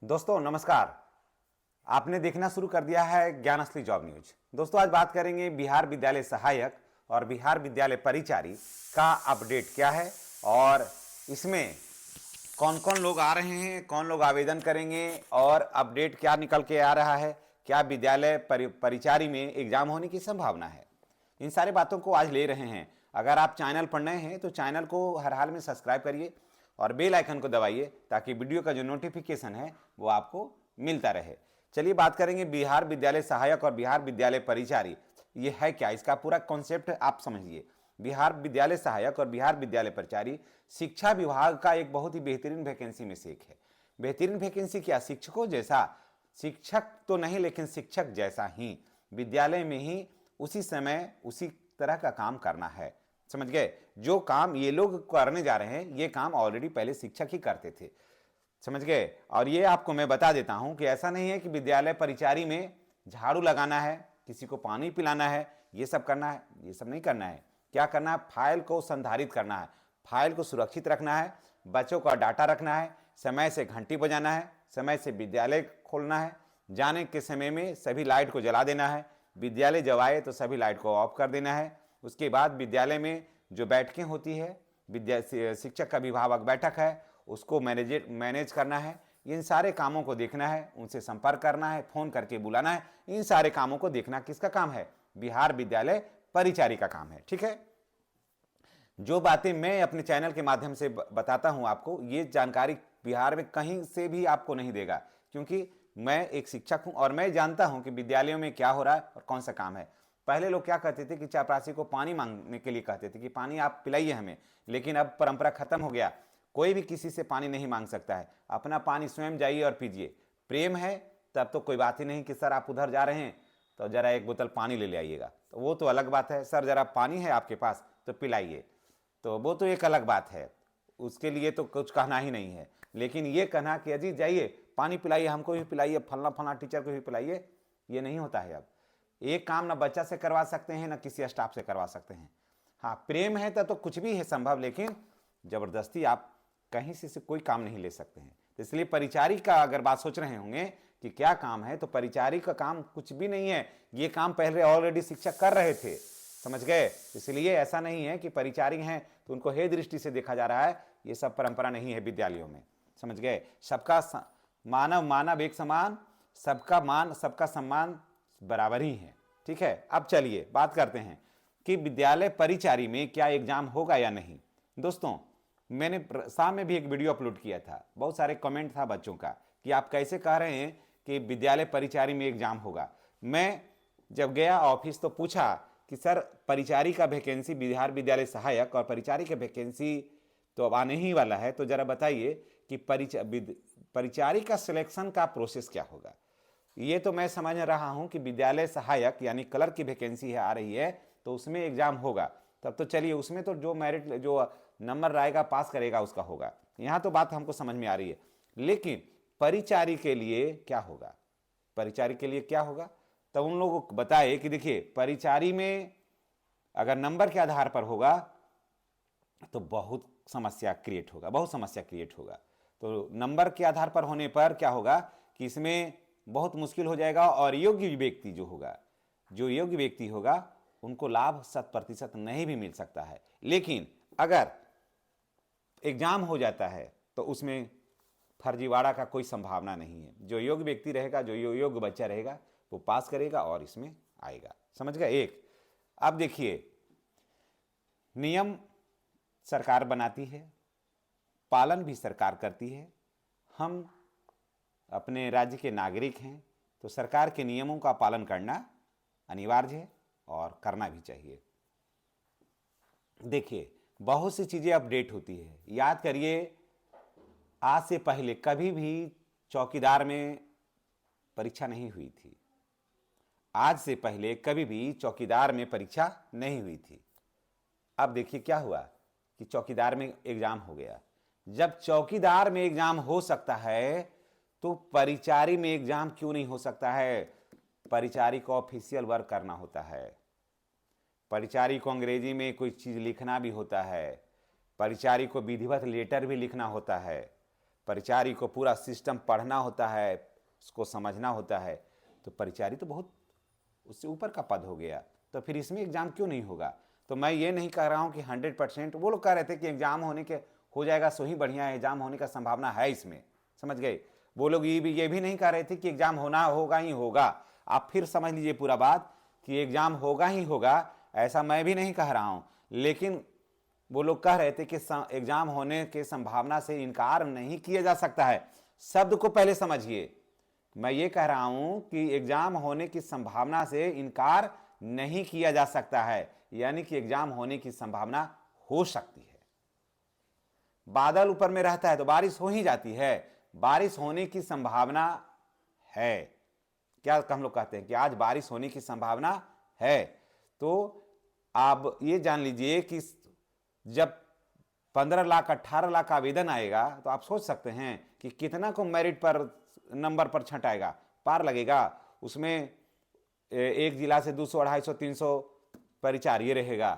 दोस्तों नमस्कार। आपने देखना शुरू कर दिया है ज्ञान असली जॉब न्यूज। दोस्तों आज बात करेंगे बिहार विद्यालय सहायक और बिहार विद्यालय परिचारी का अपडेट क्या है और इसमें कौन कौन लोग आ रहे हैं, कौन लोग आवेदन करेंगे और अपडेट क्या निकल के आ रहा है, क्या विद्यालय परिचारी में एग्जाम होने की संभावना है। इन सारी बातों को आज ले रहे हैं। अगर आप चैनल पर नए हैं तो चैनल को हर हाल में सब्सक्राइब करिए और बेल आइकन को दबाइए ताकि वीडियो का जो नोटिफिकेशन है वो आपको मिलता रहे। चलिए बात करेंगे बिहार विद्यालय सहायक और बिहार विद्यालय परिचारी। ये है क्या, इसका पूरा कॉन्सेप्ट आप समझिए। बिहार विद्यालय सहायक और बिहार विद्यालय परिचारी शिक्षा विभाग का एक बहुत ही बेहतरीन वैकेंसी में से एक है। बेहतरीन वैकेंसी क्या, शिक्षकों जैसा, शिक्षक तो नहीं लेकिन शिक्षक जैसा ही विद्यालय में ही उसी समय उसी तरह का काम करना है। समझ गए, जो काम ये लोग करने जा रहे हैं ये काम ऑलरेडी पहले शिक्षक ही करते थे। समझ गए। और ये आपको मैं बता देता हूं कि ऐसा नहीं है कि विद्यालय परिचारी में झाड़ू लगाना है, किसी को पानी पिलाना है, ये सब करना है। ये सब नहीं करना है। क्या करना है, फाइल को संधारित करना है, फाइल को सुरक्षित रखना है, बच्चों का डाटा रखना है, समय से घंटी बजाना है, समय से विद्यालय खोलना है, जाने के समय में सभी लाइट को जला देना है, विद्यालय जब आए तो सभी लाइट को ऑफ कर देना है। उसके बाद विद्यालय में जो बैठकें होती है, शिक्षक का अभिभावक बैठक है, उसको मैनेज करना है। इन सारे कामों को देखना है, उनसे संपर्क करना है, फोन करके बुलाना है। इन सारे कामों को देखना किसका काम है, बिहार विद्यालय परिचारी का काम है। ठीक है। जो बातें मैं अपने चैनल के माध्यम से बताता हूं आपको, ये जानकारी बिहार में कहीं से भी आपको नहीं देगा, क्योंकि मैं एक शिक्षक हूं और मैं जानता हूं कि विद्यालयों में क्या हो रहा है और कौन सा काम है। पहले लोग क्या कहते थे कि चापरासी को पानी मांगने के लिए कहते थे कि पानी आप पिलाइए हमें, लेकिन अब परंपरा खत्म हो गया। कोई भी किसी से पानी नहीं मांग सकता है, अपना पानी स्वयं जाइए और पीजिए। प्रेम है तब तो कोई बात ही नहीं कि सर आप उधर जा रहे हैं तो जरा एक बोतल पानी ले आइएगा, तो वो तो अलग बात है। सर जरा पानी है आपके पास तो पिलाइए, तो वो तो एक अलग बात है, उसके लिए तो कुछ कहना ही नहीं है। लेकिन ये कहना कि अजी जाइए पानी पिलाइए, हमको भी पिलाइए, फलना फलना टीचर को भी पिलाइए, ये नहीं होता है। अब एक काम ना बच्चा से करवा सकते हैं ना किसी स्टाफ से करवा सकते हैं। हाँ प्रेम है तो कुछ भी है संभव, लेकिन जबरदस्ती आप कहीं से कोई काम नहीं ले सकते हैं। तो इसलिए परिचारी का अगर बात सोच रहे होंगे कि क्या काम है, तो परिचारी का काम कुछ भी नहीं है। ये काम पहले ऑलरेडी शिक्षक कर रहे थे। समझ गए। इसलिए ऐसा नहीं है कि परिचारी हैं तो उनको हे दृष्टि से देखा जा रहा है, ये सब परंपरा नहीं है विद्यालयों में। समझ गए। सबका मानव मानव एक समान, सबका मान सबका सम्मान बराबर ही है। ठीक है। अब चलिए बात करते हैं कि विद्यालय परिचारी में क्या एग्जाम होगा या नहीं। दोस्तों मैंने शाम में भी एक वीडियो अपलोड किया था, बहुत सारे कमेंट था बच्चों का कि आप कैसे कह रहे हैं कि विद्यालय परिचारी में एग्जाम होगा। मैं जब गया ऑफिस तो पूछा कि सर परिचारी का वैकेंसी, बिहार विद्यालय सहायक और परिचारी का वैकेंसी तो अब आने ही वाला है, तो जरा बताइए कि परिचारी का सिलेक्शन का प्रोसेस क्या होगा। ये तो मैं समझ रहा हूं कि विद्यालय सहायक यानी क्लर्क की वैकेंसी है आ रही है तो उसमें एग्जाम होगा। तब तो चलिए उसमें तो जो मेरिट, जो नंबर आएगा पास करेगा उसका होगा। यहां तो बात हमको समझ में आ रही है। लेकिन परिचारी के लिए क्या होगा, परिचारी के लिए क्या होगा, तब उन लोगों को बताए कि देखिए परिचारी में अगर नंबर के आधार पर होगा तो बहुत समस्या क्रिएट होगा, बहुत समस्या क्रिएट होगा। तो नंबर के आधार पर होने पर क्या होगा कि इसमें बहुत मुश्किल हो जाएगा और योग्य व्यक्ति जो होगा, जो योग्य व्यक्ति होगा उनको लाभ 100% नहीं भी मिल सकता है। लेकिन अगर एग्जाम हो जाता है तो उसमें फर्जीवाड़ा का कोई संभावना नहीं है। जो योग्य व्यक्ति रहेगा, जो योग्य बच्चा रहेगा वो पास करेगा और इसमें आएगा। समझ गए। एक अब देखिए, नियम सरकार बनाती है, पालन भी सरकार करती है। हम अपने राज्य के नागरिक हैं तो सरकार के नियमों का पालन करना अनिवार्य है और करना भी चाहिए। देखिए बहुत सी चीज़ें अपडेट होती है। याद करिए, आज से पहले कभी भी चौकीदार में परीक्षा नहीं हुई थी। आज से पहले कभी भी चौकीदार में परीक्षा नहीं हुई थी। अब देखिए क्या हुआ कि चौकीदार में एग्जाम हो गया। जब चौकीदार में एग्जाम हो सकता है तो परिचारी में एग्जाम क्यों नहीं हो सकता है। परिचारी को ऑफिशियल वर्क करना होता है, परिचारी को अंग्रेजी में कोई चीज़ लिखना भी होता है, परिचारी को विधिवत लेटर भी लिखना होता है, परिचारी को पूरा सिस्टम पढ़ना होता है, उसको समझना होता है, तो परिचारी तो बहुत उससे ऊपर का पद हो गया, तो फिर इसमें एग्ज़ाम क्यों नहीं होगा। तो मैं ये नहीं कह रहा हूँ कि 100%, वो लोग कह रहे थे कि एग्ज़ाम होने के हो जाएगा सो ही बढ़िया है, एग्ज़ाम होने का संभावना है इसमें, समझ गए। वो लोग ये भी नहीं कह रहे थे कि एग्ज़ाम होना होगा ही होगा। आप फिर समझ लीजिए पूरा बात कि एग्ज़ाम होगा ही होगा, ऐसा मैं भी नहीं कह रहा हूँ, लेकिन वो लोग कह रहे थे कि एग्ज़ाम होने के संभावना से इनकार नहीं किया जा सकता है। शब्द को पहले समझिए, मैं ये कह रहा हूं कि एग्जाम होने की संभावना से इनकार नहीं किया जा सकता है, यानी कि एग्जाम होने की संभावना हो सकती है। बादल ऊपर में रहता है तो बारिश हो ही जाती है, बारिश होने की संभावना है। क्या हम लोग कहते हैं कि आज बारिश होने की संभावना है, तो आप ये जान लीजिए कि जब 15 लाख 18 लाख आवेदन आएगा तो आप सोच सकते हैं कि कितना को मेरिट पर नंबर पर छंटाएगा, पार लगेगा। उसमें एक जिला से 200 250 300 परिचार्य रहेगा,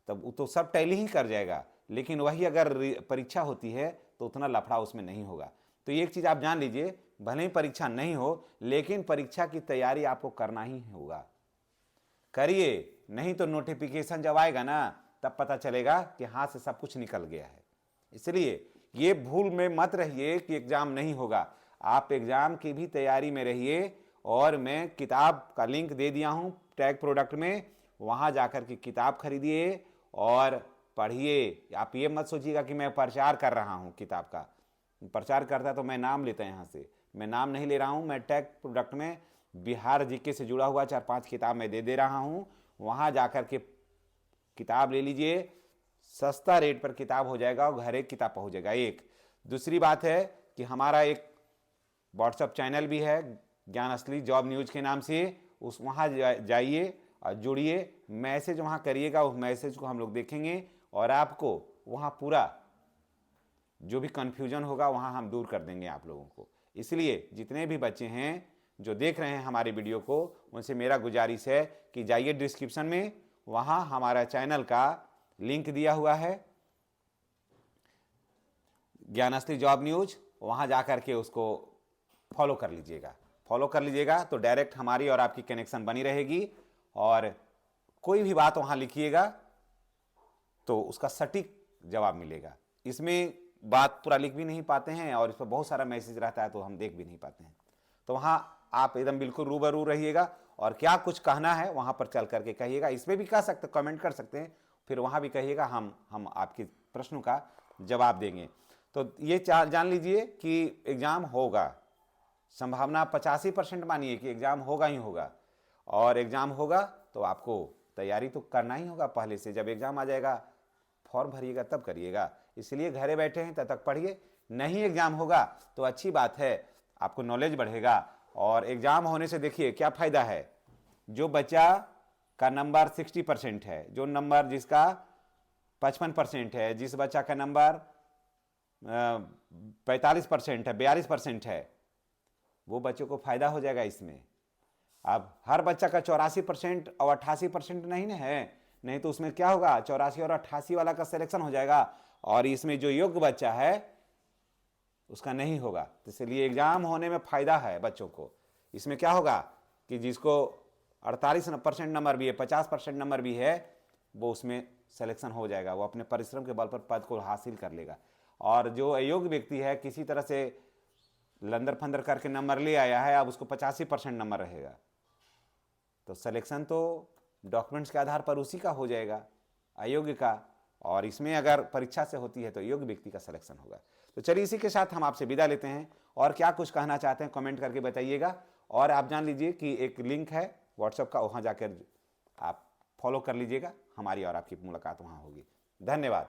तब तो सब टैली ही कर जाएगा। लेकिन वही अगर परीक्षा होती है तो उतना लफड़ा उसमें नहीं होगा। तो एक चीज़ आप जान लीजिए, भले ही परीक्षा नहीं हो लेकिन परीक्षा की तैयारी आपको करना ही होगा, करिए, नहीं तो नोटिफिकेशन जब आएगा ना तब पता चलेगा कि हाथ से सब कुछ निकल गया है। इसलिए ये भूल में मत रहिए कि एग्ज़ाम नहीं होगा, आप एग्ज़ाम की भी तैयारी में रहिए। और मैं किताब का लिंक दे दिया हूँ टैग प्रोडक्ट में, वहाँ जाकर के किताब खरीदिए और पढ़िए। आप ये मत सोचिएगा कि मैं प्रचार कर रहा हूँ किताब का, प्रचार करता तो मैं नाम लेता यहाँ से, मैं नाम नहीं ले रहा हूँ। मैं टैग प्रोडक्ट में बिहार जीके से जुड़ा हुआ 4-5 किताब मैं दे रहा हूँ, वहाँ जाकर के किताब ले लीजिए, सस्ता रेट पर किताब हो जाएगा और घर एक किताब पहुँच जाएगा। एक दूसरी बात है कि हमारा एक व्हाट्सएप चैनल भी है ज्ञान असली जॉब न्यूज के नाम से, उस वहाँ जाइए और जुड़िए, मैसेज वहाँ करिएगा, उस मैसेज को हम लोग देखेंगे और आपको वहाँ पूरा जो भी कन्फ्यूजन होगा वहाँ हम दूर कर देंगे आप लोगों को। इसलिए जितने भी बच्चे हैं जो देख रहे हैं हमारे वीडियो को, उनसे मेरा गुजारिश है कि जाइए डिस्क्रिप्शन में, वहाँ हमारा चैनल का लिंक दिया हुआ है ज्ञान असली जॉब न्यूज, वहाँ जाकर के उसको फॉलो कर लीजिएगा। फॉलो कर लीजिएगा तो डायरेक्ट हमारी और आपकी कनेक्शन बनी रहेगी, और कोई भी बात वहाँ लिखिएगा तो उसका सटीक जवाब मिलेगा। इसमें बात पूरा लिख भी नहीं पाते हैं और इस पर बहुत सारा मैसेज रहता है तो हम देख भी नहीं पाते हैं, तो वहाँ आप एकदम बिल्कुल रूबरू रहिएगा और क्या कुछ कहना है वहाँ पर चल करके कहिएगा। इसमें भी कह सकते, कमेंट कर सकते हैं, फिर वहाँ भी कहिएगा, हम आपके प्रश्नों का जवाब देंगे। तो ये जान लीजिए कि एग्ज़ाम होगा, संभावना 85% मानिए कि एग्ज़ाम होगा ही होगा, और एग्ज़ाम होगा तो आपको तैयारी तो करना ही होगा पहले से। जब एग्ज़ाम आ जाएगा फॉर्म भरिएगा तब करिएगा, इसलिए घरे बैठे हैं तब तक पढ़िए। नहीं एग्ज़ाम होगा तो अच्छी बात है, आपको नॉलेज बढ़ेगा। और एग्ज़ाम होने से देखिए क्या फ़ायदा है, जो बच्चा का नंबर 60% है, जो नंबर जिसका 55% है, जिस बच्चा का नंबर 45% है, 42% है, वो बच्चों को फ़ायदा हो जाएगा इसमें। अब हर बच्चा का 84% और 88% नहीं ना है, नहीं तो उसमें क्या होगा, 84 और 88 वाला का सिलेक्शन हो जाएगा और इसमें जो योग्य बच्चा है उसका नहीं होगा। तो इसलिए एग्ज़ाम होने में फ़ायदा है बच्चों को। इसमें क्या होगा कि जिसको 48% नंबर भी है, 50% नंबर भी है, वो उसमें सिलेक्शन हो जाएगा, वो अपने परिश्रम के बल पर पद को हासिल कर लेगा। और जो अयोग्य व्यक्ति है, किसी तरह से लंदर फंदर करके नंबर ले आया है, अब उसको 85% नंबर रहेगा, तो सिलेक्शन तो डॉक्यूमेंट्स के आधार पर उसी का हो जाएगा, अयोग्य का। और इसमें अगर परीक्षा से होती है तो योग्य व्यक्ति का सिलेक्शन होगा। तो चलिए इसी के साथ हम आपसे विदा लेते हैं, और क्या कुछ कहना चाहते हैं कमेंट करके बताइएगा। और आप जान लीजिए कि एक लिंक है व्हाट्सएप का, वहाँ जाकर आप फॉलो कर लीजिएगा, हमारी और आपकी मुलाकात वहाँ होगी। धन्यवाद।